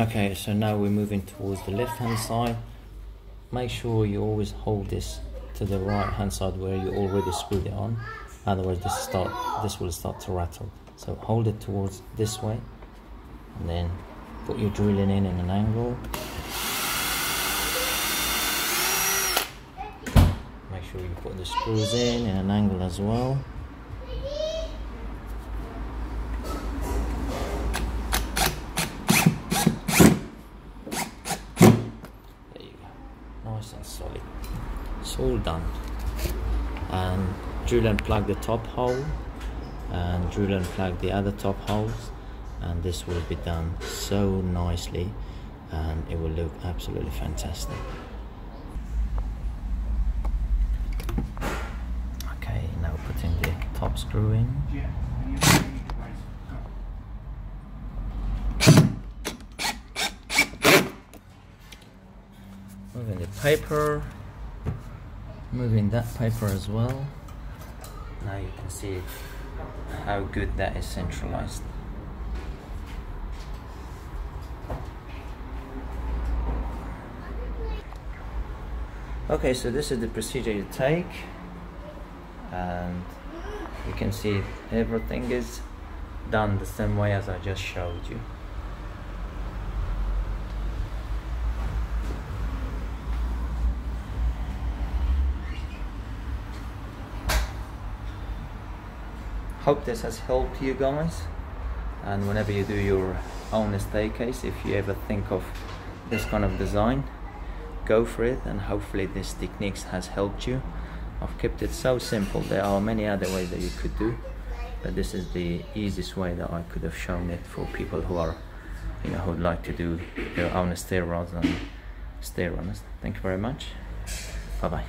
Okay, so now we're moving towards the left hand side. Make sure you always hold this to the right hand side where you already screwed it on, otherwise this will start to rattle. So hold it towards this way and then put your drilling in an angle. Make sure you put the screws in an angle as well. Nice and solid. It's all done. And drill and plug the top hole and drill and plug the other top holes, and this will be done so nicely and it will look absolutely fantastic. Okay, now putting the top screw in. Moving the paper, moving that paper as well. Now you can see how good that is centralized. Okay, so this is the procedure you take, and you can see everything is done the same way as I just showed you. Hope this has helped you guys, and whenever you do your own staircase, if you ever think of this kind of design, go for it, and hopefully this techniques has helped you. I've kept it so simple. There are many other ways that you could do, but this is the easiest way that I could have shown it for people who are, you know, who would like to do their own stair rods and stair runners. Thank you very much. Bye bye.